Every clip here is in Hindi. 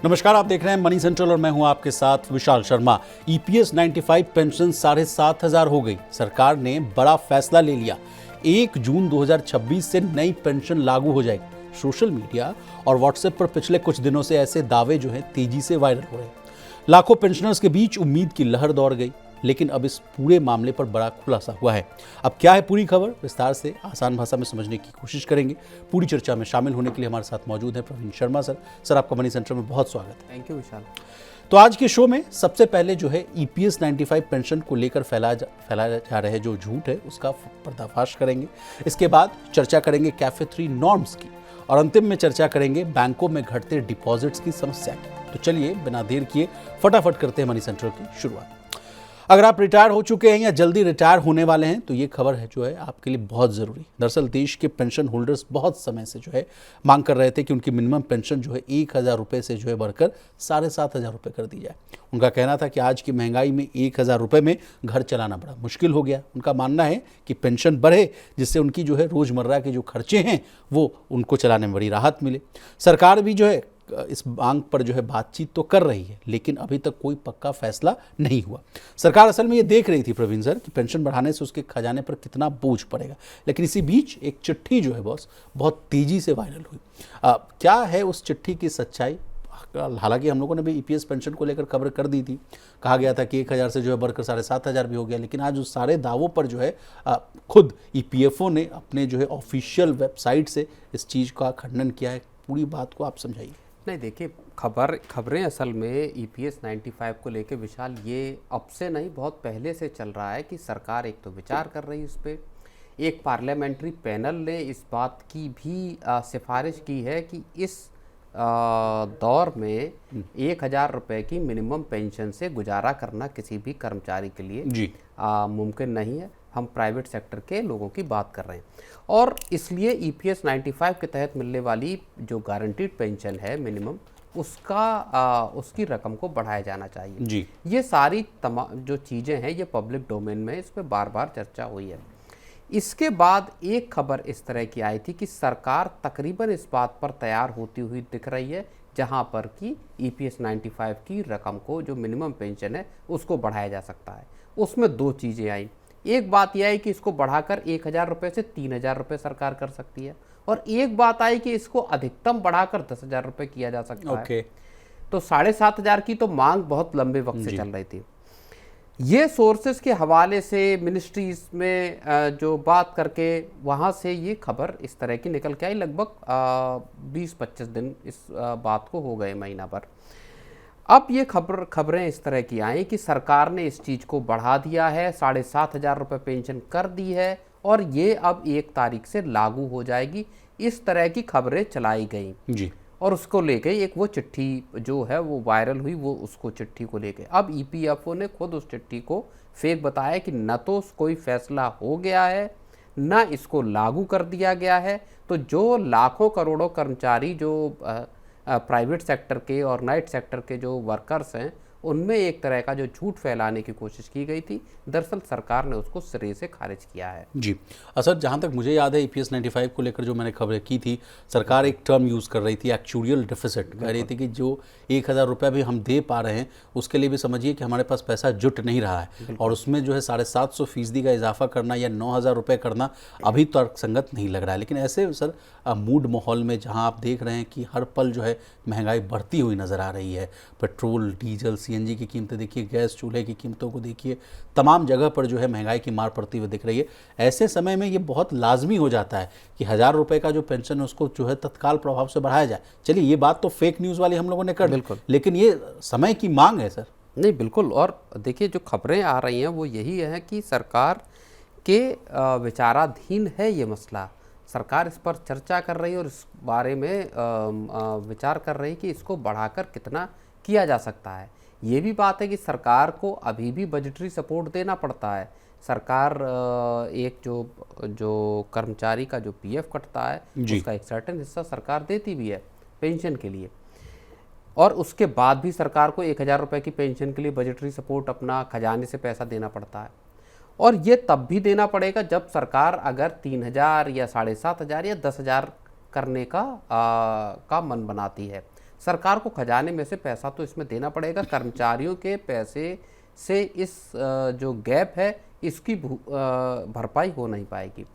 नमस्कार, आप देख रहे हैं मनी सेंट्रल और मैं हूं आपके साथ विशाल शर्मा। ईपीएस 95 पेंशन 7,500 हो गई। सरकार ने बड़ा फैसला ले लिया। 1 जून 2026 से नई पेंशन लागू हो जाएगी। सोशल मीडिया और व्हाट्सएप पर पिछले कुछ दिनों से ऐसे दावे जो हैं तेजी से वायरल हो रहे हैं। लाखों पेंशनर्स के बीच उम्मीद की लहर दौड़ गई, लेकिन अब इस पूरे मामले पर बड़ा खुलासा हुआ है। अब क्या है पूरी खबर, विस्तार से आसान भाषा में समझने की कोशिश करेंगे। पूरी चर्चा में शामिल होने के लिए हमारे साथ मौजूद है प्रवीण शर्मा सर। सर, आपका मनी सेंटर में बहुत स्वागत है। थैंक यू विशाल। तो आज के शो में सबसे पहले जो है ईपीएस 95 पेंशन को लेकर फैलाया जा रहे जो झूठ है उसका पर्दाफाश करेंगे। इसके बाद चर्चा करेंगे कैफे 3 नॉर्म्स की और अंतिम में चर्चा करेंगे बैंकों में घटते डिपॉजिट्स की समस्या की। तो चलिए बिना देर किए फटाफट करते हैं मनी सेंटर की शुरुआत। अगर आप रिटायर हो चुके हैं या जल्दी रिटायर होने वाले हैं तो ये खबर है जो है आपके लिए बहुत ज़रूरी। दरअसल देश के पेंशन होल्डर्स बहुत समय से जो है मांग कर रहे थे कि उनकी मिनिमम पेंशन जो है 1,000 रुपये से जो है बढ़कर 7,500 रुपये कर दी जाए। उनका कहना था कि आज की महंगाई में 1,000 रुपये में घर चलाना बड़ा मुश्किल हो गया। उनका मानना है कि पेंशन बढ़े जिससे उनकी जो है रोज़मर्रा के जो खर्चे हैं वो उनको चलाने में बड़ी राहत मिले। सरकार भी जो है इस मांग पर जो है बातचीत तो कर रही है, लेकिन अभी तक कोई पक्का फैसला नहीं हुआ। सरकार असल में ये देख रही थी प्रवीण सर कि पेंशन बढ़ाने से उसके खजाने पर कितना बोझ पड़ेगा, लेकिन इसी बीच एक चिट्ठी जो है बॉस बहुत तेजी से वायरल हुई। क्या है उस चिट्ठी की सच्चाई? हालांकि हम लोगों ने भी ईपीएस पेंशन को लेकर खबर कर दी थी। कहा गया था कि 1,000 से जो है बढ़कर 7,500 भी हो गया, लेकिन आज उस सारे दावों पर जो है खुद ईपीएफओ ने अपने जो है ऑफिशियल वेबसाइट से इस चीज़ का खंडन किया है। पूरी बात को आप समझाइए। नहीं, देखिए, खबरें असल में ईपीएस 95 को लेके विशाल ये अब से नहीं बहुत पहले से चल रहा है कि सरकार एक तो विचार कर रही है इस पर। एक पार्लियामेंट्री पैनल ने इस बात की भी सिफारिश की है कि इस दौर में 1,000 रुपये की मिनिमम पेंशन से गुजारा करना किसी भी कर्मचारी के लिए मुमकिन नहीं है। हम प्राइवेट सेक्टर के लोगों की बात कर रहे हैं और इसलिए ईपीएस 95 के तहत मिलने वाली जो गारंटीड पेंशन है मिनिमम उसकी रकम को बढ़ाया जाना चाहिए जी। ये सारी तमाम जो चीज़ें हैं ये पब्लिक डोमेन में इस पर बार बार चर्चा हुई है। इसके बाद एक खबर इस तरह की आई थी कि सरकार तकरीबन इस बात पर तैयार होती हुई दिख रही है जहां पर कि ईपीएस 95 की रकम को जो मिनिमम पेंशन है उसको बढ़ाया जा सकता है। उसमें दो चीज़ें आई। एक बात यह है कि इसको बढ़ाकर 1,000 रुपये से 3,000 रुपये सरकार कर सकती है और एक बात आई कि इसको अधिकतम बढ़ाकर 10,000 रुपये किया जा सकता है। तो 7,500 की तो मांग बहुत लंबे वक्त से चल रही थी। ये सोर्सेस के हवाले से मिनिस्ट्रीज में जो बात करके वहाँ से ये खबर इस तरह की निकल के आई। लगभग 20-25 दिन इस बात को हो गए, महीना भर। अब ये खबरें इस तरह की आई कि सरकार ने इस चीज़ को बढ़ा दिया है, 7,500 रुपये पेंशन कर दी है और ये अब 1 तारीख से लागू हो जाएगी। इस तरह की खबरें चलाई गई जी। और उसको लेके एक वो चिट्ठी जो है वो वायरल हुई, वो उसको चिट्ठी को लेके अब ईपीएफओ ने खुद उस चिट्ठी को फेक बताया कि न तो कोई फैसला हो गया है न इसको लागू कर दिया गया है। तो जो लाखों करोड़ों कर्मचारी जो प्राइवेट सेक्टर के और नाइट सेक्टर के जो वर्कर्स हैं उनमें एक तरह का जो झूठ फैलाने की कोशिश की गई थी, दरअसल सरकार ने उसको सिरे से खारिज किया है। जी सर, जहाँ तक मुझे याद है ईपीएस 95 को लेकर जो मैंने खबरें की थी, सरकार एक टर्म यूज़ कर रही थी एक्चुरियल डिफिसिट। कह रही थी कि जो 1,000 रुपये भी हम दे पा रहे हैं उसके लिए भी समझिए कि हमारे पास पैसा जुट नहीं रहा है और उसमें जो है 750% का इजाफा करना या 9,000 रुपये करना अभी तर्कसंगत नहीं लग रहा है। लेकिन ऐसे सर मूड माहौल में जहाँ आप देख रहे हैं कि हर पल जो है महंगाई बढ़ती हुई नज़र आ रही है, पेट्रोल, डीजल, सीएनजी की कीमतें देखिए, गैस चूल्हे की कीमतों को देखिए, तमाम जगह पर जो है महंगाई की मार पड़ती हुई दिख रही है। ऐसे समय में ये बहुत लाजमी हो जाता है कि 1,000 रुपये का जो पेंशन है उसको जो है तत्काल प्रभाव से बढ़ाया जाए। चलिए, ये बात तो फेक न्यूज़ वाली हम लोगों ने कर, बिल्कुल, लेकिन ये समय की मांग है सर। नहीं, बिल्कुल। और देखिए, जो खबरें आ रही हैं वो यही है कि सरकार के विचाराधीन है ये मसला। सरकार इस पर चर्चा कर रही है और इस बारे में विचार कर रही है कि इसको बढ़ाकर कितना किया जा सकता है। ये भी बात है कि सरकार को अभी भी बजटरी सपोर्ट देना पड़ता है। सरकार एक जो कर्मचारी का जो पीएफ कटता है उसका एक सर्टेन हिस्सा सरकार देती भी है पेंशन के लिए और उसके बाद भी सरकार को 1,000 रुपये की पेंशन के लिए बजटरी सपोर्ट अपना खजाने से पैसा देना पड़ता है और ये तब भी देना पड़ेगा जब सरकार अगर 3,000 या 7,500 या 10,000 करने का मन बनाती है। सरकार को खजाने में से पैसा तो इसमें देना पड़ेगा, कर्मचारियों के पैसे से इस जो गैप है इसकी भरपाई हो नहीं पाएगी।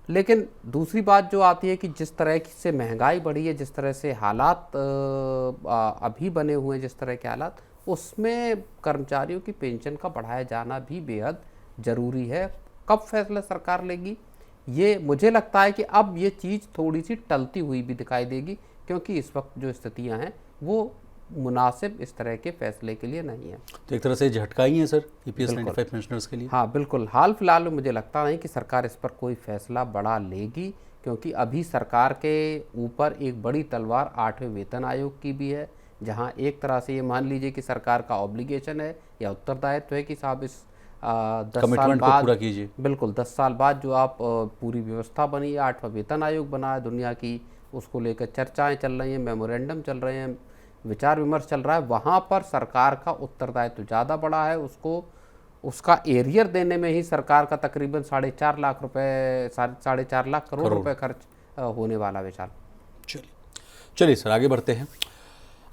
लेकिन दूसरी बात जो आती है कि जिस तरह से महंगाई बढ़ी है, जिस तरह से हालात अभी बने हुए हैं, जिस तरह के हालात, उसमें कर्मचारियों की पेंशन का बढ़ाया जाना भी बेहद ज़रूरी है। कब फैसला सरकार लेगी, ये मुझे लगता है कि अब ये चीज़ थोड़ी सी टलती हुई भी दिखाई देगी, क्योंकि इस वक्त जो स्थितियां हैं वो मुनासिब इस तरह के फैसले के लिए नहीं है। तो एक तरह से झटका ही है सर ईपीएस 95 पेंशनर्स के लिए। हाँ बिल्कुल, हाल फिलहाल में मुझे लगता नहीं कि सरकार इस पर कोई फैसला बड़ा लेगी, क्योंकि अभी सरकार के ऊपर एक बड़ी तलवार 8वें वेतन आयोग की भी है, जहां एक तरह से ये मान लीजिए कि सरकार का ऑब्लिगेशन है या उत्तरदायित्व है कि साहब इस 10 साल बाद पूरा कीजिए। बिल्कुल, 10 साल बाद जो आप पूरी व्यवस्था बनी है, 8वां वेतन आयोग बना है दुनिया की, उसको लेकर चर्चाएं चल रही हैं, मेमोरेंडम चल रहे हैं, विचार विमर्श चल रहा है, वहाँ पर सरकार का उत्तरदायित्व ज़्यादा बड़ा है। उसको उसका एरियर देने में ही सरकार का तकरीबन 4.5 लाख रुपए, 4.5 लाख करोड़ रुपए खर्च होने वाला विचार। चलिए सर आगे बढ़ते हैं।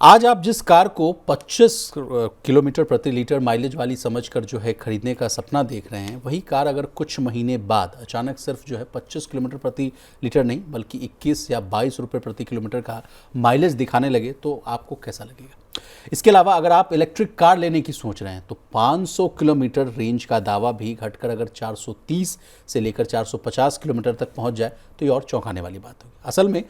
आज आप जिस कार को 25 किलोमीटर प्रति लीटर माइलेज वाली समझकर जो है खरीदने का सपना देख रहे हैं, वही कार अगर कुछ महीने बाद अचानक सिर्फ जो है 25 किलोमीटर प्रति लीटर नहीं बल्कि 21 या 22 रुपये प्रति किलोमीटर का माइलेज दिखाने लगे तो आपको कैसा लगेगा। इसके अलावा अगर आप इलेक्ट्रिक कार लेने की सोच रहे हैं तो 500 किलोमीटर रेंज का दावा भी घटकर अगर 430 से लेकर 450 किलोमीटर तक पहुंच जाए तो ये और चौंकाने वाली बात होगी। असल में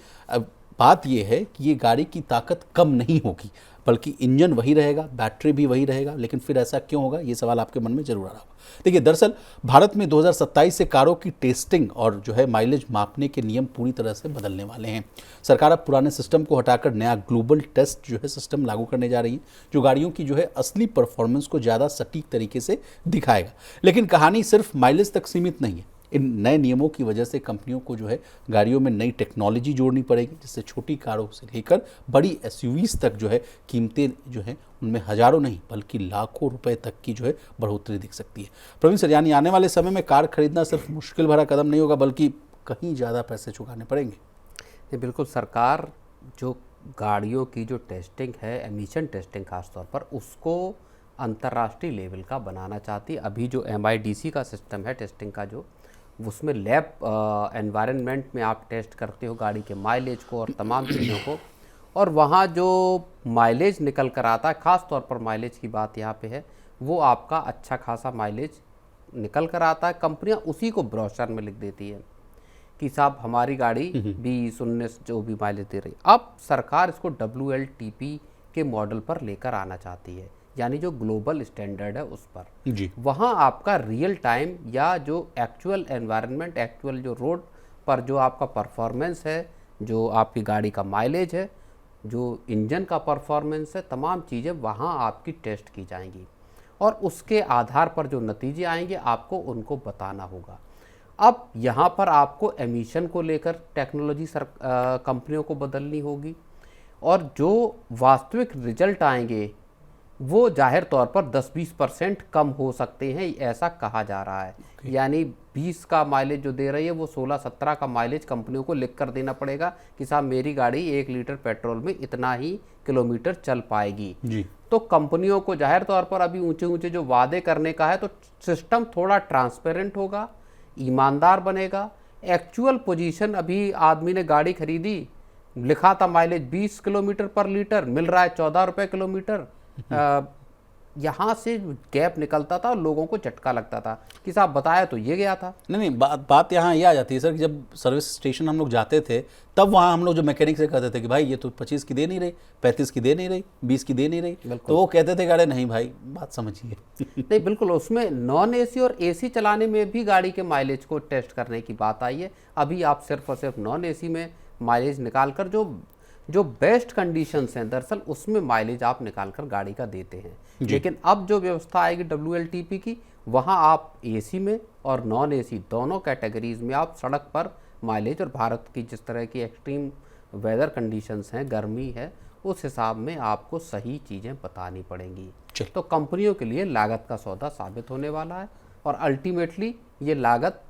बात यह है कि ये गाड़ी की ताकत कम नहीं होगी बल्कि इंजन वही रहेगा, बैटरी भी वही रहेगा। लेकिन फिर ऐसा क्यों होगा, ये सवाल आपके मन में जरूर आ रहा होगा। देखिए, दरअसल भारत में 2027 से कारों की टेस्टिंग और जो है माइलेज मापने के नियम पूरी तरह से बदलने वाले हैं। सरकार अब पुराने सिस्टम को हटाकर नया ग्लोबल टेस्ट जो है सिस्टम लागू करने जा रही है, जो गाड़ियों की जो है असली परफॉर्मेंस को ज़्यादा सटीक तरीके से दिखाएगा। लेकिन कहानी सिर्फ माइलेज तक सीमित नहीं है। इन नए नियमों की वजह से कंपनियों को जो है गाड़ियों में नई टेक्नोलॉजी जोड़नी पड़ेगी, जिससे छोटी कारों से लेकर बड़ी एसयूवीज तक जो है कीमतें जो है उनमें हजारों नहीं बल्कि लाखों रुपए तक की जो है बढ़ोतरी दिख सकती है। प्रवीण सर, यानी आने वाले समय में कार खरीदना सिर्फ मुश्किल भरा कदम नहीं होगा बल्कि कहीं ज़्यादा पैसे चुकाने पड़ेंगे। बिल्कुल, सरकार जो गाड़ियों की जो टेस्टिंग है, एमिशन टेस्टिंग खासतौर पर, उसको अंतर्राष्ट्रीय लेवल का बनाना चाहती है। अभी जो MIDC का सिस्टम है टेस्टिंग का, जो उसमें लैब एनवायरनमेंट में आप टेस्ट करते हो गाड़ी के माइलेज को और तमाम चीज़ों को, और वहाँ जो माइलेज निकल कर आता है, ख़ास तौर पर माइलेज की बात यहाँ पे है, वो आपका अच्छा खासा माइलेज निकल कर आता है। कंपनियाँ उसी को ब्रोशर में लिख देती है कि साहब हमारी गाड़ी 20-19 जो भी माइलेज दे रही। अब सरकार इसको WLTP के मॉडल पर लेकर आना चाहती है, यानी जो ग्लोबल स्टैंडर्ड है उस पर जी। वहाँ आपका रियल टाइम या जो एक्चुअल एनवायरनमेंट, एक्चुअल जो रोड पर जो आपका परफॉर्मेंस है, जो आपकी गाड़ी का माइलेज है, जो इंजन का परफॉर्मेंस है, तमाम चीज़ें वहाँ आपकी टेस्ट की जाएंगी और उसके आधार पर जो नतीजे आएंगे आपको उनको बताना होगा। अब यहाँ पर आपको एमिशन को लेकर टेक्नोलॉजी कंपनियों को बदलनी होगी और जो वास्तविक रिजल्ट आएंगे वो जाहिर तौर पर 10-20% कम हो सकते हैं, ऐसा कहा जा रहा है। यानी 20 का माइलेज जो दे रही है वो 16-17 का माइलेज कंपनियों को लिख कर देना पड़ेगा कि साहब मेरी गाड़ी 1 लीटर पेट्रोल में इतना ही किलोमीटर चल पाएगी जी। तो कंपनियों को जाहिर तौर पर अभी ऊंचे ऊंचे जो वादे करने का है, तो सिस्टम थोड़ा ट्रांसपेरेंट होगा, ईमानदार बनेगा। एक्चुअल पोजीशन, अभी आदमी ने गाड़ी खरीदी, लिखा था माइलेज 20 किलोमीटर पर लीटर, मिल रहा है 14 रुपये किलोमीटर। यहाँ से गैप निकलता था और लोगों को झटका लगता था कि साहब बताया तो ये गया था। नहीं, बात यहाँ ये आ जाती है सर कि जब सर्विस स्टेशन हम लोग जाते थे तब वहाँ हम लोग जो मैकेनिक से कहते थे कि भाई ये तो 25 की दे नहीं रही, 35 की दे नहीं रही, 20 की दे नहीं रही, तो वो कहते थे गाड़ी नहीं भाई बात समझिए। नहीं बिल्कुल, उसमें नॉन AC और AC चलाने में भी गाड़ी के माइलेज को टेस्ट करने की बात आई है। अभी आप सिर्फ और सिर्फ नॉन AC में माइलेज निकाल कर जो बेस्ट कंडीशंस हैं दरअसल उसमें माइलेज आप निकाल कर गाड़ी का देते हैं। लेकिन अब जो व्यवस्था आएगी WLTP की, वहाँ आप AC में और नॉन AC दोनों कैटेगरीज में आप सड़क पर माइलेज, और भारत की जिस तरह की एक्सट्रीम वेदर कंडीशंस हैं, गर्मी है, उस हिसाब में आपको सही चीज़ें बतानी पड़ेंगी। तो कंपनियों के लिए लागत का सौदा साबित होने वाला है और अल्टीमेटली ये लागत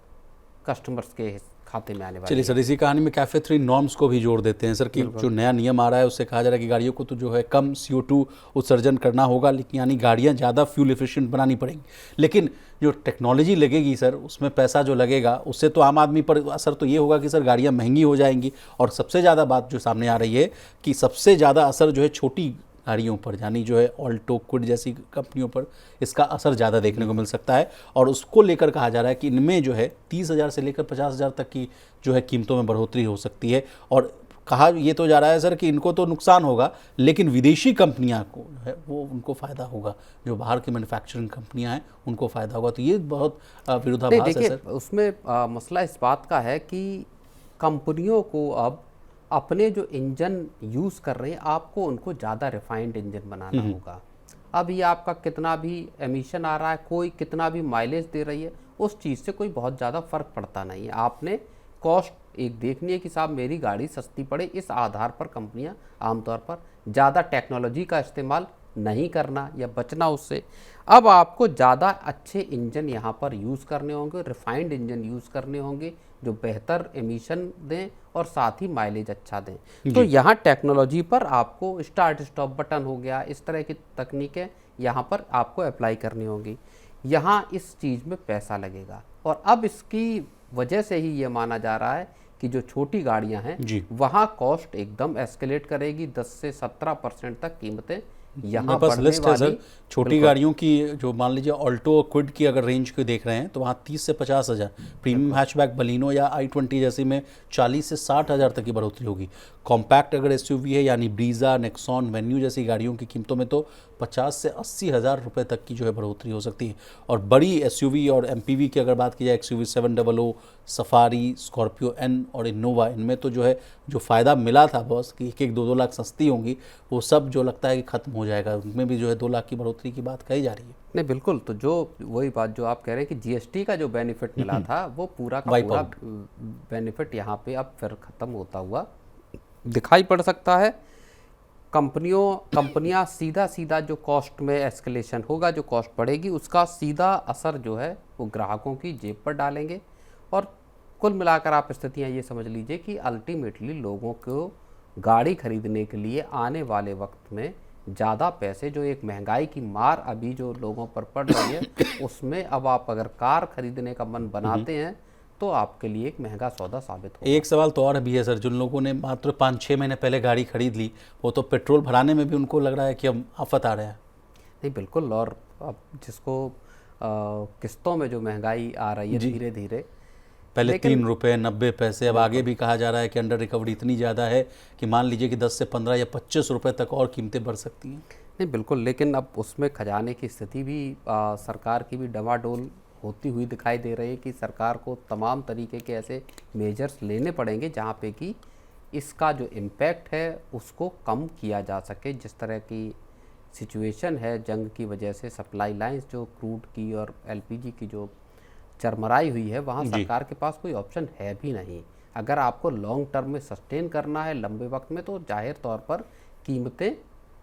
कस्टमर्स के खाते में आने वाली चलिए है। सर, इसी कहानी में कैफे 3 नॉर्म्स को भी जोड़ देते हैं सर कि जो नया नियम आ रहा है उससे कहा जा रहा है कि गाड़ियों को तो जो है कम CO2 उत्सर्जन करना होगा, लेकिन यानी गाड़ियां ज़्यादा फ्यूल एफिशिएंट बनानी पड़ेंगी। लेकिन जो टेक्नोलॉजी लगेगी सर, उसमें पैसा जो लगेगा उससे तो आम आदमी पर असर तो ये होगा कि सर गाड़ियाँ महंगी हो जाएंगी। और सबसे ज़्यादा बात जो सामने आ रही है कि सबसे ज़्यादा असर जो है छोटी गाड़ियों पर, यानी जो है ऑल्टो, क्विड जैसी कंपनियों पर इसका असर ज़्यादा देखने को मिल सकता है। और उसको लेकर कहा जा रहा है कि इनमें जो है 30,000 से लेकर 50,000 तक की जो है कीमतों में बढ़ोतरी हो सकती है। और कहा ये तो जा रहा है सर कि इनको तो नुकसान होगा, लेकिन विदेशी कंपनियां को जो है वो उनको फ़ायदा होगा, जो बाहर की मैन्युफैक्चरिंग कंपनियां हैं उनको फ़ायदा होगा। तो ये बहुत नहीं, विरोधाभास है देखिए सर। उसमें मसला इस बात का है कि कंपनियों को अब अपने जो इंजन यूज़ कर रहे हैं, आपको उनको ज़्यादा रिफाइंड इंजन बनाना होगा। अब ये आपका कितना भी एमिशन आ रहा है, कोई कितना भी माइलेज दे रही है, उस चीज़ से कोई बहुत ज़्यादा फ़र्क पड़ता नहीं है। आपने कॉस्ट एक देखनी है कि साहब मेरी गाड़ी सस्ती पड़े, इस आधार पर कंपनियां आमतौर पर ज़्यादा टेक्नोलॉजी का इस्तेमाल नहीं करना या बचना उससे। अब आपको ज़्यादा अच्छे इंजन यहाँ पर यूज़ करने होंगे, रिफाइंड इंजन यूज़ करने होंगे जो बेहतर एमिशन दें और साथ ही माइलेज अच्छा दें। तो यहाँ टेक्नोलॉजी पर आपको स्टार्ट स्टॉप बटन हो गया, इस तरह की तकनीकें यहाँ पर आपको अप्लाई करनी होंगी। यहाँ इस चीज़ में पैसा लगेगा और अब इसकी वजह से ही ये माना जा रहा है कि जो छोटी गाड़ियां हैं वहाँ कॉस्ट एकदम एस्केलेट करेगी, 10 से 17% तक कीमतें यहाँ बस बढ़ने लिस्ट है वाली। सर छोटी गाड़ियों की, जो मान लीजिए ऑल्टो और क्विड की अगर रेंज को देख रहे हैं तो वहाँ 30 से 50,000, प्रीमियम हैचबैक बलिनो या i20 जैसी में 40 से 60,000 तक की बढ़ोतरी होगी। कॉम्पैक्ट अगर SUV है यानी ब्रीजा, नेक्सॉन, वेन्यू जैसी गाड़ियों की कीमतों में तो 50 से 80,000 रुपये तक की जो है बढ़ोतरी हो सकती है। और बड़ी SUV और MPV की अगर बात की जाए, XUV 700, सफारी, स्कॉर्पियो N और इनोवा, इनमें तो जो है जो फ़ायदा मिला था बॉस कि 1-2 लाख सस्ती होंगी, वो सब जो लगता है कि ख़त्म हो जाएगा। उनमें भी जो है 2 लाख की बढ़ोतरी की बात कही जा रही है। नहीं बिल्कुल, तो जो वही बात जो आप कह रहे हैं कि GST का जो बेनिफिट मिला था वो पूरा का वाइप पूरा आउट। बेनिफिट यहाँ पे अब फिर ख़त्म होता हुआ दिखाई पड़ सकता है। कंपनियां सीधा सीधा जो कॉस्ट में एस्केलेशन होगा, जो कॉस्ट बढ़ेगी, उसका सीधा असर जो है वो ग्राहकों की जेब पर डालेंगे। और कुल मिलाकर आप स्थितियाँ ये समझ लीजिए कि अल्टीमेटली लोगों को गाड़ी खरीदने के लिए आने वाले वक्त में ज़्यादा पैसे, जो एक महंगाई की मार अभी जो लोगों पर पड़ रही है, उसमें अब आप अगर कार खरीदने का मन बनाते हैं तो आपके लिए एक महंगा सौदा साबित होगा। एक सवाल तो और भी है सर, जिन लोगों ने मात्र 5-6 महीने पहले गाड़ी खरीद ली, वो तो पेट्रोल भराने में भी उनको लग रहा है कि अब आफत आ रहा है। नहीं बिल्कुल, और अब जिसको किस्तों में जो महंगाई आ रही है धीरे धीरे, पहले 3 रुपये 90 पैसे, अब आगे भी कहा जा रहा है कि अंडर रिकवरी इतनी ज़्यादा है कि मान लीजिए कि 10 से 15 या 25 रुपये तक और कीमतें बढ़ सकती हैं। नहीं बिल्कुल, लेकिन अब उसमें खजाने की स्थिति भी सरकार की भी डमाडोल होती हुई दिखाई दे रही है कि सरकार को तमाम तरीके के ऐसे मेजर्स लेने पड़ेंगे जहाँ पे कि इसका जो इम्पैक्ट है उसको कम किया जा सके। जिस तरह की सिचुएशन है जंग की वजह से, सप्लाई लाइंस जो क्रूड की और LPG की जो चरमराई हुई है, वहाँ सरकार के पास कोई ऑप्शन है भी नहीं। अगर आपको लॉन्ग टर्म में सस्टेन करना है लंबे वक्त में, तो जाहिर तौर पर कीमतें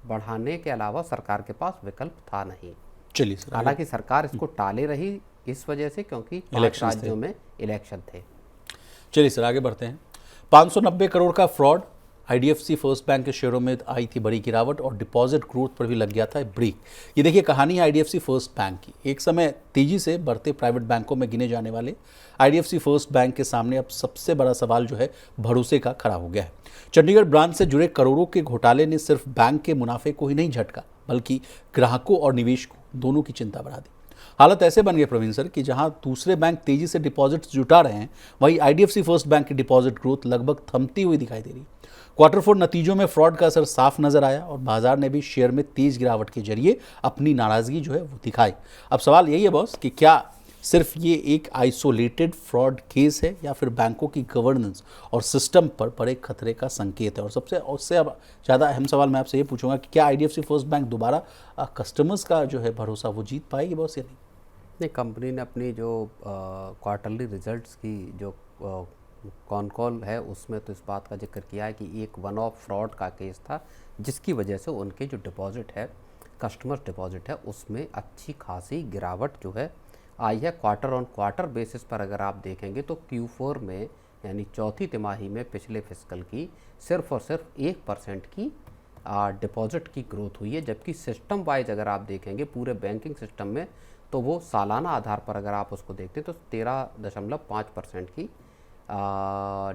बढ़ाने के अलावा सरकार के पास विकल्प था नहीं। चलिए सर, हालांकि सरकार इसको टाले रही इस वजह से क्योंकि 5 राज्यों में इलेक्शन थे। चलिए सर आगे बढ़ते हैं। 590 करोड़ का फ्रॉड, IDFC फर्स्ट बैंक के शेयरों में आई थी बड़ी गिरावट और डिपॉजिट ग्रोथ पर भी लग गया था ब्रेक। ये देखिए कहानी है IDFC फर्स्ट बैंक की। एक समय तेजी से बढ़ते प्राइवेट बैंकों में गिने जाने वाले IDFC फर्स्ट बैंक के सामने अब सबसे बड़ा सवाल जो है भरोसे का खड़ा हो गया है। चंडीगढ़ ब्रांच से जुड़े करोड़ों के घोटाले ने सिर्फ बैंक के मुनाफे को ही नहीं झटका, बल्कि ग्राहकों और निवेशकों दोनों की चिंता बढ़ा दी। हालत ऐसे बन गए प्रवीण सर कि जहां दूसरे बैंक तेजी से डिपॉजिट्स जुटा रहे हैं, वहीं IDFC फर्स्ट बैंक की डिपॉजिट ग्रोथ लगभग थमती हुई दिखाई दे रही। क्वार्टर 4 नतीजों में फ्रॉड का असर साफ नजर आया और बाजार ने भी शेयर में तेज गिरावट के जरिए अपनी नाराजगी जो है वो दिखाई। अब सवाल यही है बॉस कि क्या सिर्फ ये एक आइसोलेटेड फ्रॉड केस है या फिर बैंकों की गवर्नेंस और सिस्टम पर बड़े खतरे का संकेत है? और उससे अब ज़्यादा अहम सवाल मैं आपसे ये पूछूंगा कि क्या IDFC फर्स्ट बैंक दोबारा कस्टमर्स का जो है भरोसा वो जीत पाएगी बॉस या नहीं? नहीं, कंपनी ने अपनी जो क्वार्टरली रिजल्ट्स की जो कॉन कॉल है उसमें तो इस बात का जिक्र किया है कि एक वन ऑफ फ्रॉड का केस था जिसकी वजह से उनके जो डिपॉजिट है, कस्टमर डिपॉजिट है, उसमें अच्छी खासी गिरावट जो है आई है। क्वार्टर ऑन क्वार्टर बेसिस पर अगर आप देखेंगे तो Q4 में यानी चौथी तिमाही में पिछले फिस्कल की सिर्फ और सिर्फ 1% की डिपॉजिट की ग्रोथ हुई है, जबकि सिस्टम वाइज अगर आप देखेंगे पूरे बैंकिंग सिस्टम में तो वो सालाना आधार पर अगर आप उसको देखते तो 13.5% की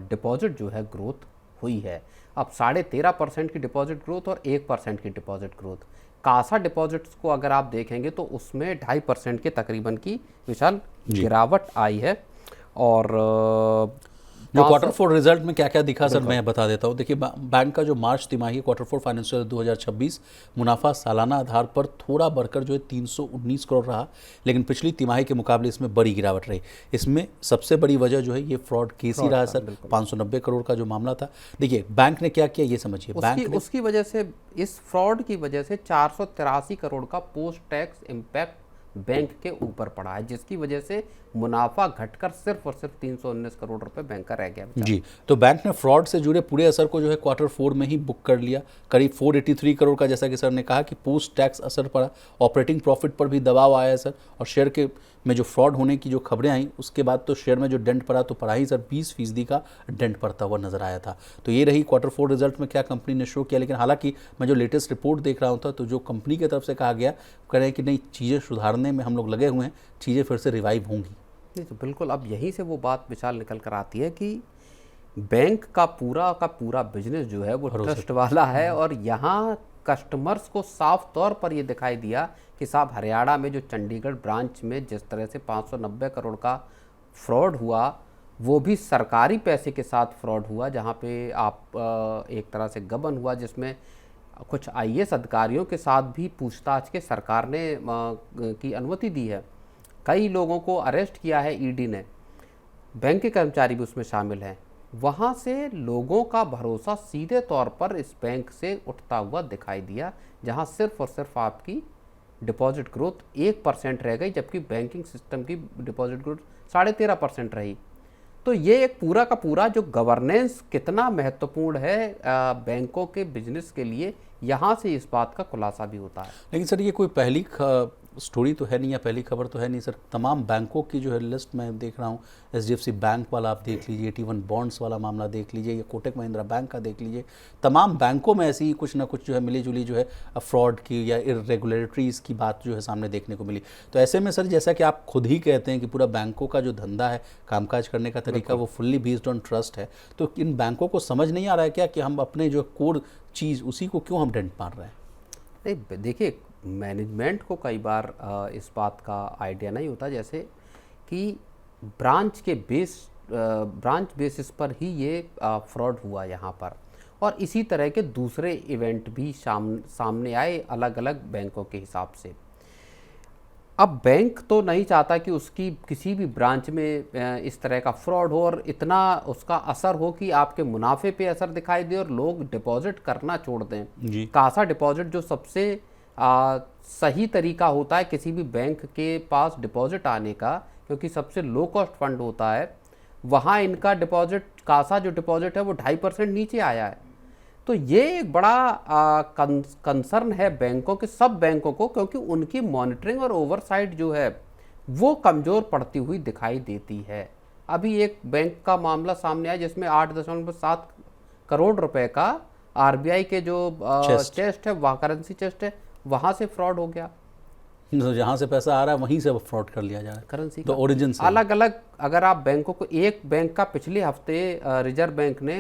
डिपॉजिट जो है ग्रोथ हुई है। अब 13.5% की डिपॉजिट ग्रोथ और 1% की डिपॉजिट ग्रोथ, कासा डिपॉजिट्स को अगर आप देखेंगे तो उसमें 2.5% के तकरीबन की विशाल गिरावट आई है। और जो क्वार्टर फोर रिजल्ट में क्या क्या दिखा सर मैं बता देता हूँ। देखिए बैंक का जो मार्च तिमाही क्वार्टर फोर फाइनेंशियल 2026 मुनाफा सालाना आधार पर थोड़ा बढ़कर जो है 319 करोड़ रहा, लेकिन पिछली तिमाही के मुकाबले इसमें बड़ी गिरावट रही। इसमें सबसे बबड़ी वजह जो है ये फ्रॉड केस ही रहा सर, 590 करोड़ का जो मामला था। देखिए बैंक ने क्या किया ये समझिए। बैंक ने उसकी वजह से, इस फ्रॉड की वजह से 483 करोड़ का पोस्ट टैक्स इम्पैक्ट बैंक के ऊपर पड़ा है, जिसकी वजह से मुनाफा घटकर सिर्फ और सिर्फ 319 करोड़ रुपए बैंक का रह गया। जी, तो बैंक ने फ्रॉड से जुड़े पूरे असर को जो है क्वार्टर फोर में ही बुक कर लिया। करीब 483 करोड़ का, जैसा कि सर ने कहा कि पोस्ट टैक्स असर पड़ा। ऑपरेटिंग प्रॉफिट पर भी दबाव आया है सर, और शेयर के में जो फ्रॉड होने की जो खबरें आई उसके बाद तो शेयर में जो डेंट पड़ा तो पड़ा ही सर, 20% का डेंट पड़ता हुआ नजर आया था। तो ये रही क्वार्टर फोर रिजल्ट में क्या कंपनी ने शो किया। लेकिन हालांकि मैं जो लेटेस्ट रिपोर्ट देख रहा था तो जो कंपनी की तरफ से कहा गया, कह रहे हैं कि नहीं, चीज़ें सुधारने में हम लोग लगे हुए हैं, चीज़ें फिर से रिवाइव होंगी। नहीं तो बिल्कुल, अब यहीं से वो बात विशाल निकल कर आती है कि बैंक का पूरा बिजनेस जो है वो ट्रस्ट वाला है। और यहाँ कस्टमर्स को साफ तौर पर ये दिखाई दिया कि साहब हरियाणा में जो चंडीगढ़ ब्रांच में जिस तरह से 590 करोड़ का फ्रॉड हुआ, वो भी सरकारी पैसे के साथ फ्रॉड हुआ, जहाँ पे आप एक तरह से गबन हुआ, जिसमें कुछ आईएएस अधिकारियों के साथ भी पूछताछ के सरकार ने की अनुमति दी है। कई लोगों को अरेस्ट किया है ईडी ने, बैंक के कर्मचारी भी उसमें शामिल हैं। वहाँ से लोगों का भरोसा सीधे तौर पर इस बैंक से उठता हुआ दिखाई दिया, जहाँ सिर्फ और सिर्फ आपकी डिपॉजिट ग्रोथ 1% रह गई, जबकि बैंकिंग सिस्टम की डिपॉजिट ग्रोथ 13.5% रही। तो ये एक पूरा का पूरा जो गवर्नेंस कितना महत्वपूर्ण है बैंकों के बिजनेस के लिए, यहाँ से इस बात का खुलासा भी होता है। लेकिन सर ये कोई पहली स्टोरी तो है नहीं या पहली खबर तो है नहीं सर। तमाम बैंकों की जो है लिस्ट मैं देख रहा हूँ, एचडीएफसी बैंक वाला आप देख लीजिए, 81 बॉन्ड्स वाला मामला देख लीजिए, या कोटक महिंद्रा बैंक का देख लीजिए, तमाम बैंकों में ऐसी ही कुछ ना कुछ जो है मिली जुली जो है फ्रॉड की या इरेगुलरिटीज़ की बात जो है सामने देखने को मिली। तो ऐसे में सर जैसा कि आप खुद ही कहते हैं कि पूरा बैंकों का जो धंधा है, कामकाज करने का तरीका, वो फुल्ली बेस्ड ऑन ट्रस्ट है, तो इन बैंकों को समझ नहीं आ रहा है क्या कि हम अपने जो कोर चीज़ उसी को क्यों हम डेंट मार रहे हैं? नहीं देखिए, मैनेजमेंट को कई बार इस बात का आइडिया नहीं होता, जैसे कि ब्रांच बेसिस पर ही ये फ्रॉड हुआ यहाँ पर, और इसी तरह के दूसरे इवेंट भी सामने आए अलग अलग बैंकों के हिसाब से। अब बैंक तो नहीं चाहता कि उसकी किसी भी ब्रांच में इस तरह का फ्रॉड हो और इतना उसका असर हो कि आपके मुनाफे पे असर दिखाई दे और लोग डिपॉजिट करना छोड़ दें। कासा डिपॉजिट जो सबसे सही तरीका होता है किसी भी बैंक के पास डिपॉजिट आने का, क्योंकि सबसे लो कॉस्ट फंड होता है, वहाँ इनका डिपॉजिट, कासा जो डिपॉजिट है वो 2.5% नीचे आया है। तो ये एक बड़ा कंसर्न है बैंकों के, सब बैंकों को, क्योंकि उनकी मॉनिटरिंग और ओवरसाइट जो है वो कमज़ोर पड़ती हुई दिखाई देती है। अभी एक बैंक का मामला सामने आया जिसमें 8.7 करोड़ रुपए का आरबीआई के जो चेस्ट है, वहाँ करेंसी चेस्ट है, वहाँ से फ्रॉड हो गया। तो जहाँ से पैसा आ रहा है वहीं से फ्रॉड कर लिया जा रहा है करेंसी तो ओरिजिन से। अलग अलग अगर आप बैंकों को, एक बैंक का पिछले हफ्ते रिजर्व बैंक ने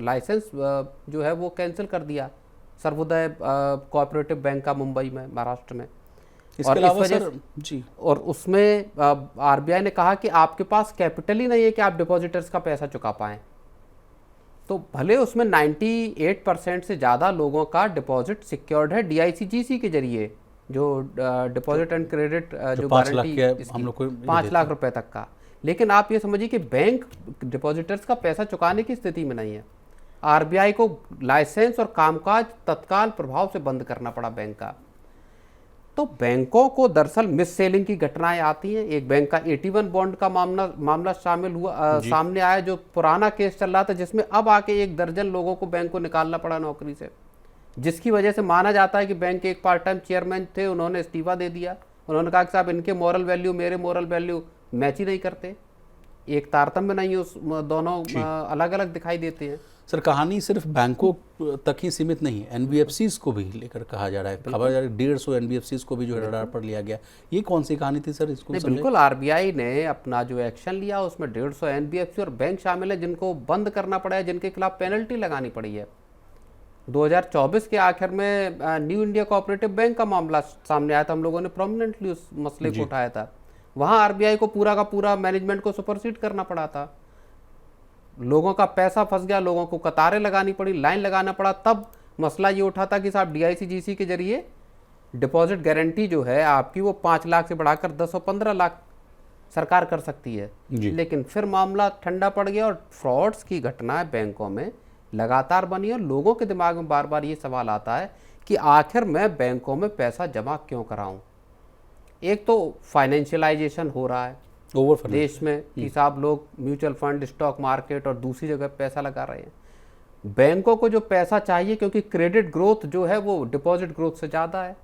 लाइसेंस जो है वो कैंसिल कर दिया, सर्वोदय कोऑपरेटिव बैंक का मुंबई में, महाराष्ट्र में। इसके अलावा सर जी, और उसमें आरबीआई ने कहा कि आपके पास कैपिटल ही नहीं है कि आप डिपॉजिटर्स का पैसा चुका पाएं। तो भले उसमें 98% से ज़्यादा लोगों का डिपॉजिट सिक्योर्ड है डीआईसीजीसी के जरिए, जो डिपॉजिट एंड क्रेडिट जो 5 लाख गारंटी हम लोग को 5 लाख रुपए तक का। लेकिन आप ये समझिए कि बैंक डिपॉजिटर्स का पैसा चुकाने की स्थिति में नहीं है। आरबीआई को लाइसेंस और कामकाज तत्काल प्रभाव से बंद करना पड़ा बैंक का। तो बैंकों को दरअसल मिस सेलिंग की घटनाएं आती हैं। एक बैंक का 81 बॉन्ड का मामला शामिल हुआ, सामने आया, जो पुराना केस चल रहा था, जिसमें अब आके 1 दर्जन लोगों को बैंक को निकालना पड़ा नौकरी से, जिसकी वजह से माना जाता है कि बैंक के एक पार्ट टाइम चेयरमैन थे, उन्होंने इस्तीफा दे दिया। उन्होंने कहा कि साहब इनके मॉरल वैल्यू मेरे मॉरल वैल्यू मैच ही नहीं करते। एक तारतम्य नहीं है, उस दोनों अलग अलग दिखाई देते हैं। सर कहानी सिर्फ बैंकों तक ही सीमित नहीं है, एनबीएफसीज को भी लेकर कहा जा रहा है, खबर जा रही है 150 एनबीएफसीज को भी जो है रडार पर लिया गया। ये कौन सी कहानी थी सर, इसको नहीं, समझे? बिल्कुल आरबीआई ने अपना जो एक्शन लिया उसमें 150 एनबीएफसी और बैंक शामिल है जिनको बंद करना पड़ा है, जिनके खिलाफ पेनल्टी लगानी पड़ी है। 2024 के आखिर में न्यू इंडिया कोऑपरेटिव बैंक का मामला सामने आया था, हम लोगों ने प्रोमिनेंटली उस मसले को उठाया था। वहां आरबीआई को पूरा का पूरा मैनेजमेंट को सुपरसीड करना पड़ा था, लोगों का पैसा फंस गया, लोगों को कतारें लगानी पड़ी, लाइन लगाना पड़ा। तब मसला ये उठा था कि साहब डीआईसीजीसी के जरिए डिपॉजिट गारंटी जो है आपकी वो 5 लाख से बढ़ाकर 10 और 15 लाख सरकार कर सकती है। लेकिन फिर मामला ठंडा पड़ गया और फ्रॉड्स की घटनाएं बैंकों में लगातार बनी और लोगों के दिमाग में बार बार ये सवाल आता है कि आखिर मैं बैंकों में पैसा जमा क्यों कराऊं। एक तो फाइनेंशियलाइजेशन हो रहा है देश में कि साहब लोग म्यूचुअल फंड, स्टॉक मार्केट और दूसरी जगह पैसा लगा रहे हैं। बैंकों को जो पैसा चाहिए, क्योंकि क्रेडिट ग्रोथ जो है वो डिपॉजिट ग्रोथ से ज़्यादा है,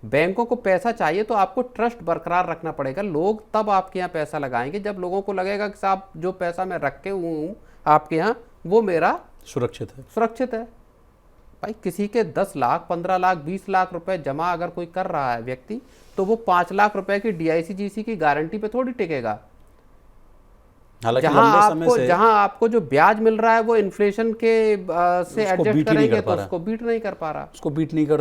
बैंकों को पैसा चाहिए तो आपको ट्रस्ट बरकरार रखना पड़ेगा। लोग तब आपके यहाँ पैसा लगाएंगे जब लोगों को लगेगा कि साहब जो पैसा मैं रखे हुए हूँ आपके यहाँ वो मेरा सुरक्षित है। भाई किसी के 10 लाख, 15 लाख, 20 लाख रुपए जमा अगर कोई कर रहा है व्यक्ति, तो वो 5 लाख रुपए की डीआईसीजीसी की गारंटी पे थोड़ी टिकेगा। जहां आपको जो ब्याज मिल रहा है वो इन्फ्लेशन के से एडजस्ट करेंगे तो उसको बीट नहीं कर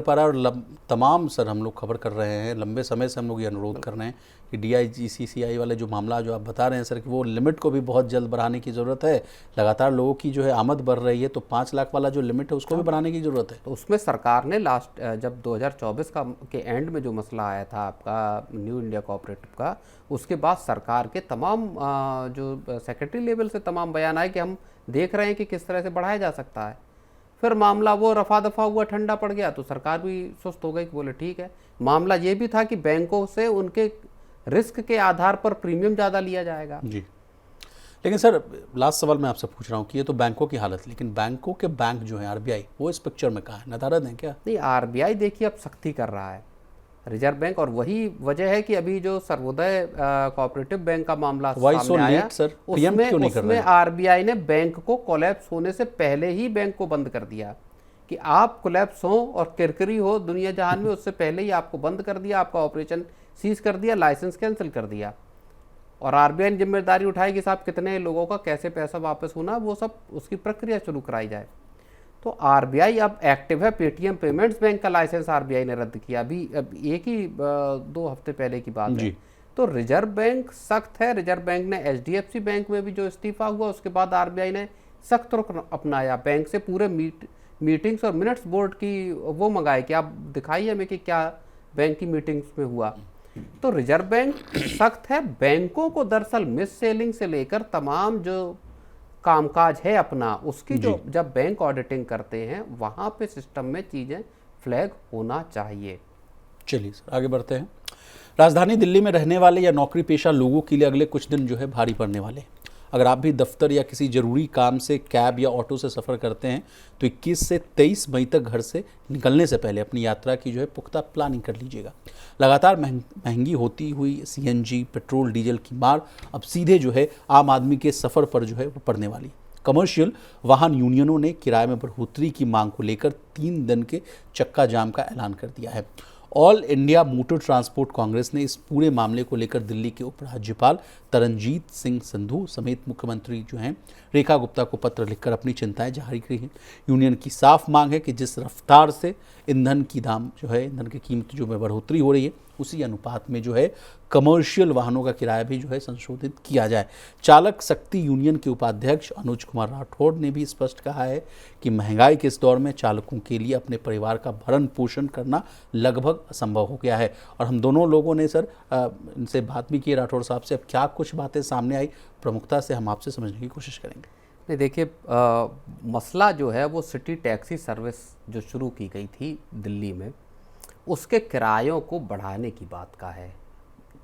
पा रहा और तमाम सर हम लोग खबर कर रहे हैं, लंबे समय से हम लोग ये अनुरोध कर रहे हैं कि डीआईजीसीसीआई वाले जो मामला जो आप बता रहे हैं सर कि वो लिमिट को भी बहुत जल्द बढ़ाने की ज़रूरत है। लगातार लोगों की जो है आमद बढ़ रही है, तो 5 लाख वाला जो लिमिट है उसको भी बढ़ाने की ज़रूरत है। तो उसमें सरकार ने लास्ट जब 2024 के एंड में जो मसला आया था आपका न्यू इंडिया कोऑपरेटिव का, उसके बाद सरकार के तमाम जो सेक्रेटरी लेवल से तमाम बयान आए कि हम देख रहे हैं कि किस तरह से बढ़ाया जा सकता है। फिर मामला वो रफा दफा हुआ, ठंडा पड़ गया, तो सरकार भी सुस्त हो गई कि बोले ठीक है। मामला ये भी था कि बैंकों से उनके रिस्क के आधार पर प्रीमियम ज़्यादा लिया जाएगा जी। लेकिन सर लास्ट सवाल मैं आपसे पूछ रहा हूँ कि ये तो बैंकों की हालत, लेकिन बैंकों के बैंक जो है आरबीआई, वो इस पिक्चर में कहाँ है, नदारद है क्या? नहीं, आरबीआई देखिए अब सख्ती कर रहा है, रिजर्व बैंक, और वही वजह है कि अभी जो सर्वोदय कोऑपरेटिव बैंक का मामला सामने आया उसमें आरबीआई ने बैंक को कोलैप्स होने से पहले ही बैंक को बंद कर दिया कि आप कोलैप्स हो और किरकिरी हो दुनिया जहान में, उससे पहले ही आपको बंद कर दिया, आपका ऑपरेशन सीज कर दिया, लाइसेंस कैंसिल कर दिया। और आरबीआई ने जिम्मेदारी उठाई कि साहब कितने लोगों का कैसे पैसा वापस होना, वो सब उसकी प्रक्रिया शुरू कराई जाए। तो आरबीआई अब एक्टिव है। पेटीएम पेमेंट्स बैंक का लाइसेंस आरबीआई ने रद्द किया, अभी एक ही 2 हफ्ते पहले की बात है। तो रिजर्व बैंक सख्त है। रिजर्व बैंक ने एचडीएफसी बैंक में भी जो इस्तीफा हुआ उसके बाद आरबीआई ने सख्त रुख अपनाया, बैंक से पूरे मीटिंग्स और मिनट्स बोर्ड की वो मंगाए कि आप दिखाइए हमें कि क्या बैंक की मीटिंग्स में हुआ। तो रिजर्व बैंक सख्त है। बैंकों को दरअसल मिस सेलिंग से लेकर तमाम जो कामकाज है अपना, उसकी जो जब बैंक ऑडिटिंग करते हैं वहां पे सिस्टम में चीजें फ्लैग होना चाहिए। चलिए सर आगे बढ़ते हैं। राजधानी दिल्ली में रहने वाले या नौकरी पेशा लोगों के लिए अगले कुछ दिन जो है भारी पड़ने वाले हैं। अगर आप भी दफ्तर या किसी ज़रूरी काम से कैब या ऑटो से सफ़र करते हैं तो 21 से 23 मई तक घर से निकलने से पहले अपनी यात्रा की जो है पुख्ता प्लानिंग कर लीजिएगा। लगातार महंगी होती हुई सीएनजी, पेट्रोल, डीजल की मार अब सीधे जो है आम आदमी के सफ़र पर जो है वो पड़ने वाली है। कमर्शियल वाहन यूनियनों ने किराए में बढ़ोतरी की मांग को लेकर 3 दिन के चक्का जाम का ऐलान कर दिया है। All India motor transport Congress ने इस पूरे मामले को लेकर दिल्ली के उपराज्यपाल तरनजीत सिंह संधू समेत मुख्यमंत्री जो हैं रेखा गुप्ता को पत्र लिखकर अपनी चिंताएं जाहिर की हैं। यूनियन की साफ मांग है कि जिस रफ्तार से ईंधन की कीमत जो में बढ़ोतरी हो रही है उसी अनुपात में जो है कमर्शियल वाहनों का किराया भी जो है संशोधित किया जाए। चालक शक्ति यूनियन के उपाध्यक्ष अनुज कुमार राठौड़ ने भी स्पष्ट कहा है कि महंगाई के इस दौर में चालकों के लिए अपने परिवार का भरण पोषण करना लगभग असंभव हो गया है। और हम दोनों लोगों ने सर इनसे बात भी की राठौड़ साहब से। अब क्या कुछ बातें सामने आई प्रमुखता से हम आपसे समझने की कोशिश करेंगे। नहीं देखिए, मसला जो है वो सिटी टैक्सी सर्विस जो शुरू की गई थी दिल्ली में, उसके किरायों को बढ़ाने की बात का है।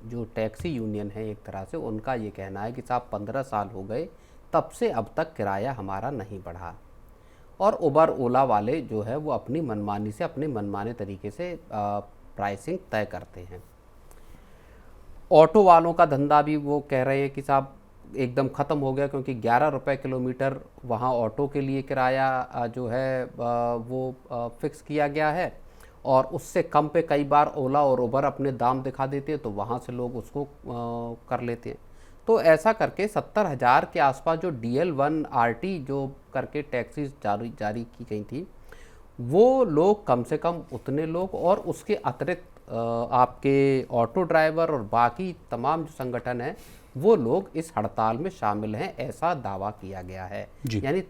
जो टैक्सी यूनियन है एक तरह से उनका ये कहना है कि साहब 15 साल हो गए तब से अब तक किराया हमारा नहीं बढ़ा, और उबर ओला वाले जो है वो अपनी मनमानी से अपने मनमाने तरीके से प्राइसिंग तय करते हैं। ऑटो वालों का धंधा भी वो कह रहे हैं कि साहब एकदम ख़त्म हो गया, क्योंकि 11 रुपये किलोमीटर वहाँ ऑटो के लिए किराया जो है वो फिक्स किया गया है, और उससे कम पे कई बार ओला और उबर अपने दाम दिखा देते हैं, तो वहाँ से लोग उसको कर लेते हैं। तो ऐसा करके 70,000 के आसपास जो DL1 RT जो करके टैक्सी जारी की गई थी, वो लोग कम से कम उतने लोग, और उसके अतिरिक्त आपके ऑटो ड्राइवर और बाकी तमाम जो संगठन हैं वो लोग इस हड़ताल में शामिल हैं, ऐसा दावा किया गया है। यानी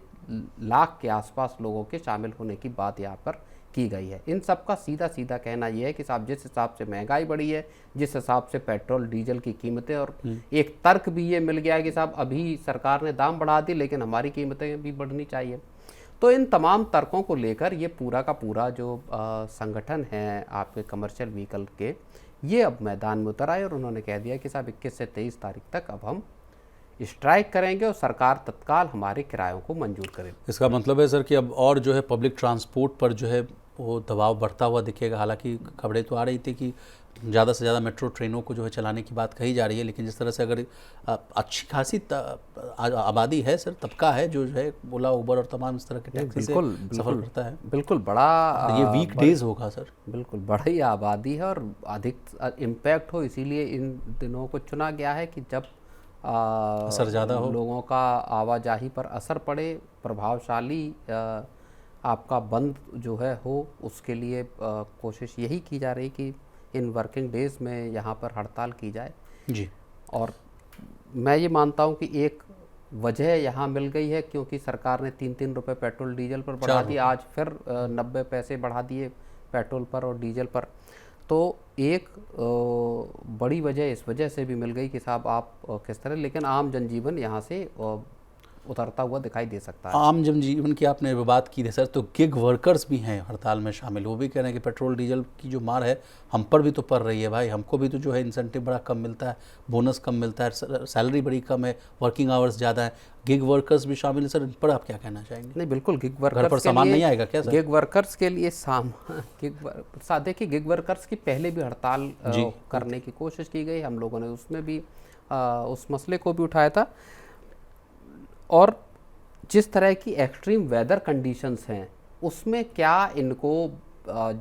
लाख के आसपास लोगों के शामिल होने की बात यहाँ पर की गई है। इन सब का सीधा सीधा कहना यह है कि साहब जिस हिसाब से महंगाई बढ़ी है, जिस हिसाब से पेट्रोल डीजल की कीमतें, और एक तर्क भी ये मिल गया है कि साहब अभी सरकार ने दाम बढ़ा दी लेकिन हमारी कीमतें भी बढ़नी चाहिए। तो इन तमाम तर्कों को लेकर ये पूरा का पूरा जो संगठन है आपके कमर्शियल व्हीकल के, ये अब मैदान में उतर आए और उन्होंने कह दिया कि साहब 21 से 23 तारीख तक अब हम स्ट्राइक करेंगे और सरकार तत्काल हमारे किरायों को मंजूर करे। इसका मतलब है सर कि अब और जो है पब्लिक ट्रांसपोर्ट पर जो है वो दबाव बढ़ता हुआ दिखेगा। हालांकि खबरें तो आ रही थी कि ज़्यादा से ज़्यादा मेट्रो ट्रेनों को जो है चलाने की बात कही जा रही है, लेकिन जिस तरह से अगर अच्छी खासी आबादी है सर, तबका है जो है ओला उबर और तमाम इस तरह के टैक्सी से सफ़र करता है, बिल्कुल बड़ा ये वीक डेज होगा सर, बिल्कुल बड़ी आबादी है और अधिक इम्पैक्ट हो, इसीलिए इन दिनों को चुना गया है कि जब असर ज़्यादा हो, लोगों का आवाजाही पर असर पड़े, प्रभावशाली आपका बंद जो है हो, उसके लिए कोशिश यही की जा रही कि इन वर्किंग डेज में यहाँ पर हड़ताल की जाए जी। और मैं ये मानता हूँ कि एक वजह यहाँ मिल गई है, क्योंकि सरकार ने 3-3 रुपये पेट्रोल डीजल पर बढ़ा दिया, आज फिर 90 पैसे बढ़ा दिए पेट्रोल पर और डीजल पर। तो एक बड़ी वजह इस वजह से भी मिल गई कि साहब आप किस तरह, लेकिन आम जनजीवन यहाँ से उतरता हुआ दिखाई दे सकता है। आम जनजीवन की आपने बात की थी सर, तो गिग वर्कर्स भी हैं हड़ताल में शामिल, वो भी कह रहे हैं कि पेट्रोल डीजल की जो मार है हम पर भी तो पड़ रही है भाई, हमको भी तो जो है इंसेंटिव बड़ा कम मिलता है, बोनस कम मिलता है, सैलरी बड़ी कम है, वर्किंग आवर्स ज़्यादा है, गिग वर्कर्स भी शामिल है सर, इन पर आप क्या कहना चाहेंगे? नहीं बिल्कुल, गिग वर्कर्स घर पर सामान नहीं आएगा क्या सर? गिग वर्कर्स के लिए देखिए गिग वर्कर्स की पहले भी हड़ताल करने की कोशिश की गई, हम लोगों ने उसमें भी उस मसले को भी उठाया था, और जिस तरह की एक्सट्रीम वेदर कंडीशंस हैं उसमें क्या इनको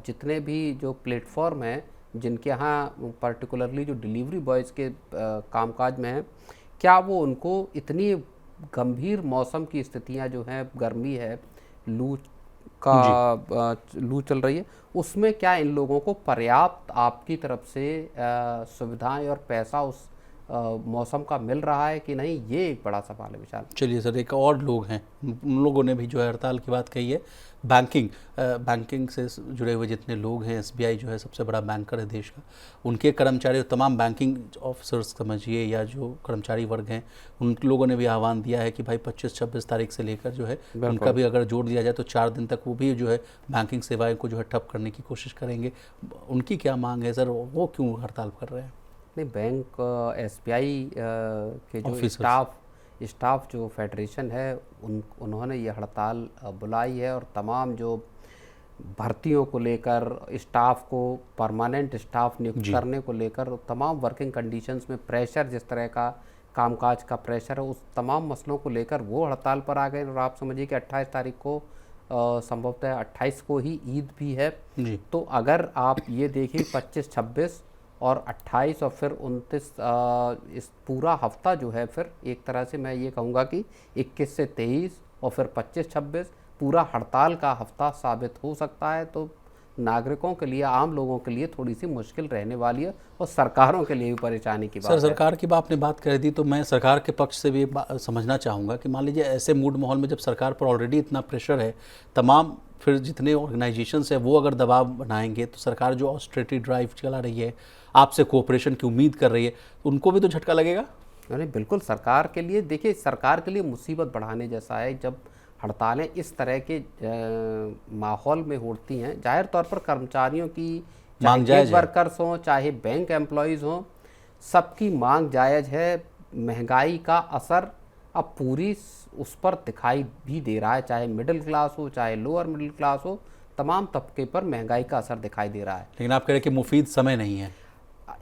जितने भी जो प्लेटफॉर्म हैं जिनके यहाँ पर्टिकुलरली जो डिलीवरी बॉयज़ के कामकाज में हैं, क्या वो उनको इतनी गंभीर मौसम की स्थितियाँ जो हैं, गर्मी है, लू चल रही है, उसमें क्या इन लोगों को पर्याप्त आपकी तरफ से सुविधाएं और पैसा उस मौसम का मिल रहा है कि नहीं, ये एक बड़ा सवाल है विशाल। चलिए सर, एक और लोग हैं, उन लोगों ने भी जो है हड़ताल की बात कही है। बैंकिंग से जुड़े हुए जितने लोग हैं, SBI जो है सबसे बड़ा बैंकर है देश का, उनके कर्मचारी, तमाम बैंकिंग ऑफिसर्स समझिए या जो कर्मचारी वर्ग हैं, उन लोगों ने भी आह्वान दिया है कि भाई 25-26 तारीख से लेकर जो है उनका भी अगर जोड़ दिया जाए तो 4 दिन तक वो भी जो है बैंकिंग सेवाएं को जो है ठप करने की कोशिश करेंगे। उनकी क्या मांग है सर, वो क्यों हड़ताल कर रहे हैं? नहीं, बैंक SBI के जो स्टाफ जो फेडरेशन है उन्होंने ये हड़ताल बुलाई है, और तमाम जो भर्तियों को लेकर, स्टाफ को परमानेंट स्टाफ नियुक्त करने को लेकर, तमाम वर्किंग कंडीशंस में प्रेशर, जिस तरह का कामकाज का प्रेशर है, उस तमाम मसलों को लेकर वो हड़ताल पर आ गए। और आप समझिए कि 28 तारीख को संभवतः 28 को ही ईद भी है जी। तो अगर आप ये देखिए 25-26 और 28 और फिर 29 इस पूरा हफ्ता जो है, फिर एक तरह से मैं ये कहूँगा कि 21 से 23 और फिर 25-26 पूरा हड़ताल का हफ्ता साबित हो सकता है। तो नागरिकों के लिए, आम लोगों के लिए थोड़ी सी मुश्किल रहने वाली है, और सरकारों के लिए भी परेशानी की बात है। सरकार की आपने बात कर दी, तो मैं सरकार के पक्ष से भी समझना चाहूँगा कि मान लीजिए ऐसे मूड माहौल में जब सरकार पर ऑलरेडी इतना प्रेशर है, तमाम फिर जितने ऑर्गेनाइजेशंस हैं वो अगर दबाव बनाएंगे, तो सरकार जो ऑस्टेरिटी ड्राइव चला रही है, आपसे कोऑपरेशन की उम्मीद कर रही है, उनको भी तो झटका लगेगा। नहीं बिल्कुल, सरकार के लिए, देखिए सरकार के लिए मुसीबत बढ़ाने जैसा है जब हड़तालें इस तरह के माहौल में होती हैं। जाहिर तौर पर कर्मचारियों की, चाहे वर्कर्स हों चाहे बैंक एम्प्लॉयज़ हों, सबकी मांग जायज़ है। महंगाई का असर अब पूरी उस पर दिखाई भी दे रहा है, चाहे मिडिल क्लास हो चाहे लोअर मिडिल क्लास हो, तमाम तबके पर महंगाई का असर दिखाई दे रहा है। लेकिन आप कह रहे हैं कि मुफीद समय नहीं है।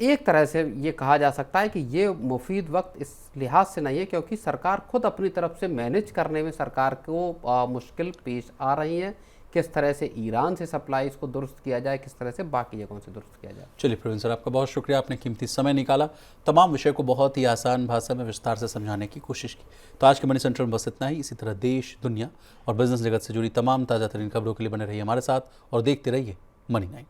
एक तरह से ये कहा जा सकता है कि ये मुफीद वक्त इस लिहाज से नहीं है क्योंकि सरकार खुद अपनी तरफ से मैनेज करने में सरकार को मुश्किल पेश आ रही है। किस तरह से ईरान से सप्लाई इसको दुरुस्त किया जाए, किस तरह से बाकी जगहों से दुरुस्त किया जाए। चलिए प्रवीण सर, आपका बहुत शुक्रिया, आपने कीमती समय निकाला, तमाम विषय को बहुत ही आसान भाषा में विस्तार से समझाने की कोशिश की। तो आज के मनी सेंट्रल में बस इतना ही। इसी तरह देश, दुनिया और बिजनेस जगत से जुड़ी तमाम ताज़ा तरीन खबरों के लिए बने रहिए हमारे साथ और देखते रहिए मनी 9।